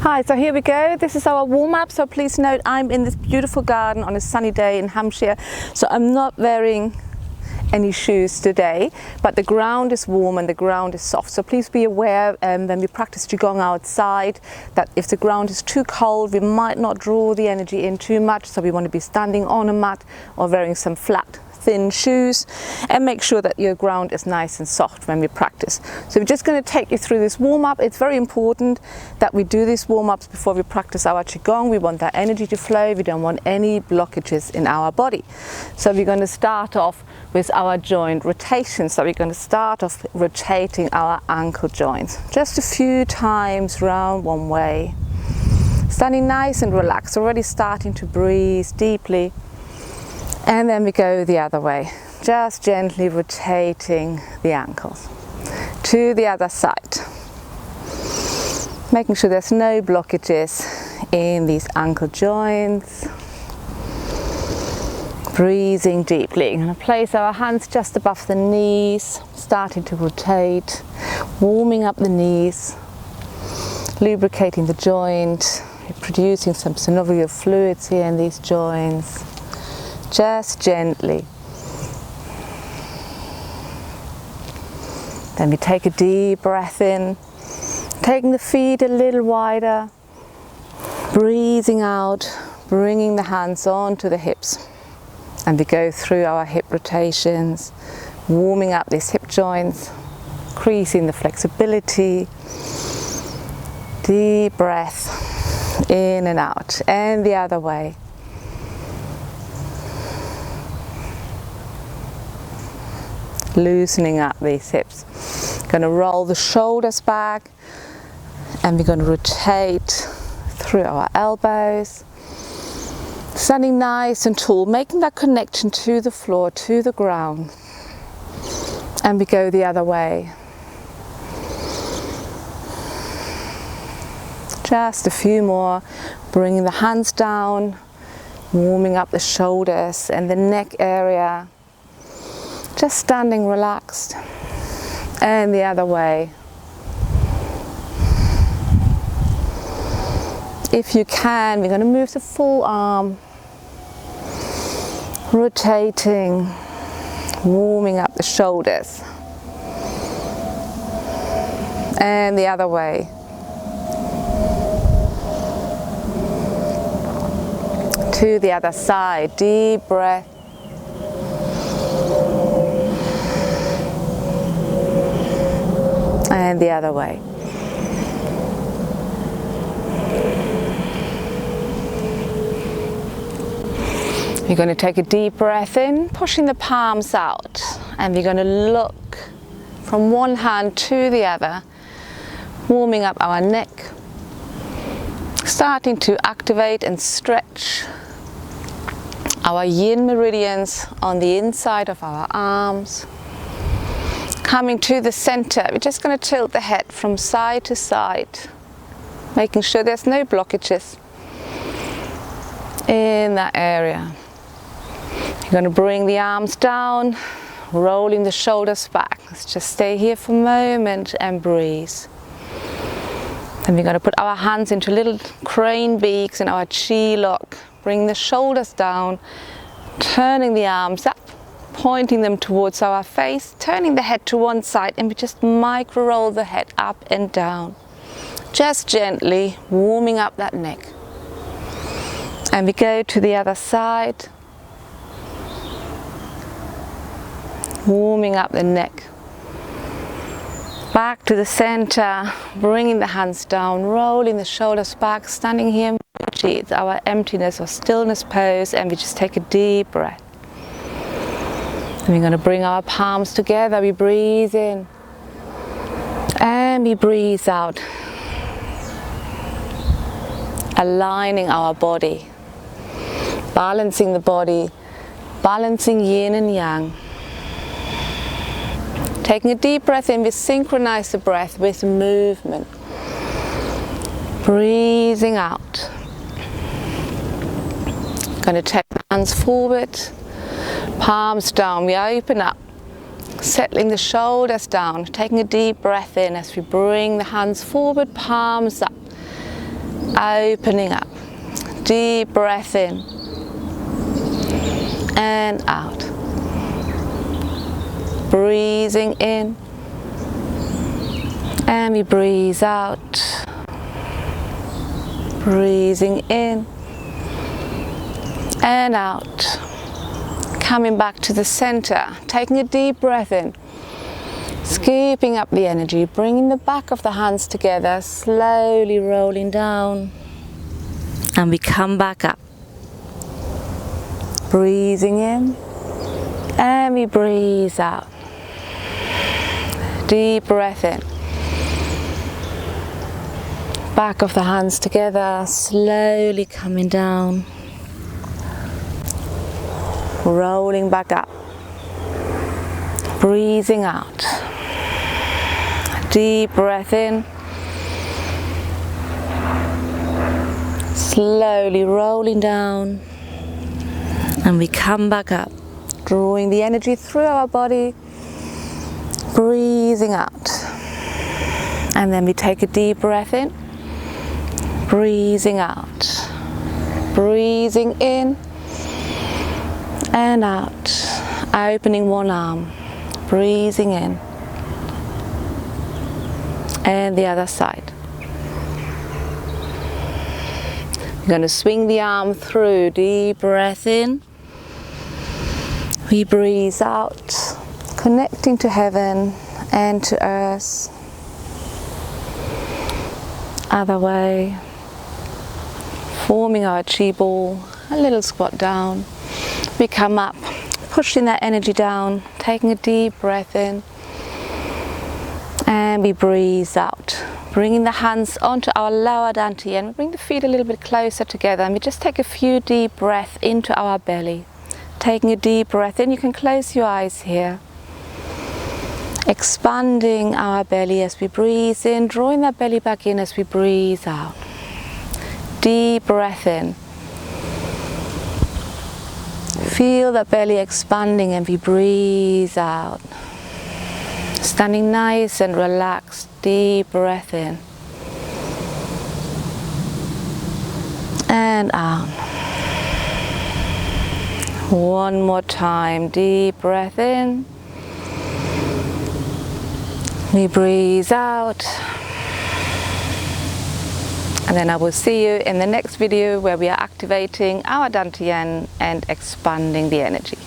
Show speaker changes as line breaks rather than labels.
Hi, so here we go. This is our warm-up. So please note I'm in this beautiful garden on a sunny day in Hampshire. So I'm not wearing any shoes today, but the ground is warm and the ground is soft. So please be aware when we practice Qigong outside that if the ground is too cold, we might not draw the energy in too much. So we want to be standing on a mat or wearing some flat, thin shoes, and make sure that your ground is nice and soft when we practice. So we're just going to take you through this warm-up. It's very important that we do these warm-ups before we practice our Qigong. We want that energy to flow. We don't want any blockages in our body. So we're going to start off with our joint rotation. So we're going to start off rotating our ankle joints just a few times round one way, standing nice and relaxed, already starting to breathe deeply. And then we go the other way, just gently rotating the ankles to the other side, making sure there's no blockages in these ankle joints. Breathing deeply. We're going to place our hands just above the knees, starting to rotate, warming up the knees, lubricating the joint, producing some synovial fluids here in these joints. Just gently. Then we take a deep breath in, taking the feet a little wider, breathing out, bringing the hands onto the hips. And we go through our hip rotations, warming up these hip joints, increasing the flexibility. Deep breath in and out, and the other way. Loosening up these hips. Going to roll the shoulders back, and we're going to rotate through our elbows, standing nice and tall, making that connection to the floor, to the ground. And we go the other way. Just a few more, bringing the hands down, warming up the shoulders and the neck area. Just standing relaxed, and the other way. If you can, we're going to move the full arm, rotating, warming up the shoulders, and the other way. To the other side, deep breath. And the other way. You're going to take a deep breath in, pushing the palms out, and we're going to look from one hand to the other, warming up our neck, starting to activate and stretch our yin meridians on the inside of our arms. Coming to the center, we're just going to tilt the head from side to side, making sure there's no blockages in that area. You're going to bring the arms down, rolling the shoulders back. Let's just stay here for a moment and breathe. Then we're going to put our hands into little crane beaks in our chi lock. Bring the shoulders down, turning the arms up, pointing them towards our face, turning the head to one side, and we just micro roll the head up and down. Just gently warming up that neck. And we go to the other side, warming up the neck. Back to the center, bringing the hands down, rolling the shoulders back, standing here in Chi. It's our emptiness or stillness pose, and we just take a deep breath. And we're going to bring our palms together. We breathe in and we breathe out, aligning our body, balancing the body, balancing yin and yang. Taking a deep breath in, we synchronize the breath with movement. Breathing out. Going to take the hands forward, palms down. We open up, settling the shoulders down, taking a deep breath in as we bring the hands forward, palms up. opening up. Deep breath in and out. Breathing in, and we breathe out. Breathing in and out. Coming back to the center, taking a deep breath in, scooping up the energy, bringing the back of the hands together, slowly rolling down, and we come back up. Breathing in, and we breathe out. Deep breath in. Back of the hands together, slowly coming down. Rolling back up. Breathing out. Deep breath in. Slowly rolling down. And we come back up. Drawing the energy through our body. Breathing out. And then we take a deep breath in. Breathing out. Breathing in and out. Opening one arm. Breathing in. And the other side. You're going to swing the arm through. Deep breath in. We breathe out, connecting to heaven and to earth. Other way. Forming our chi ball, a little squat down. We come up, pushing that energy down, taking a deep breath in, and we breathe out. Bringing the hands onto our lower dantian. We bring the feet a little bit closer together, and we just take a few deep breaths into our belly. Taking a deep breath in, you can close your eyes here. Expanding our belly as we breathe in, drawing that belly back in as we breathe out. Deep breath in. Feel the belly expanding and we breathe out. Standing nice and relaxed. Deep breath in. And out. One more time. Deep breath in. We breathe out. And then I will see you in the next video where we are activating our dantian and expanding the energy.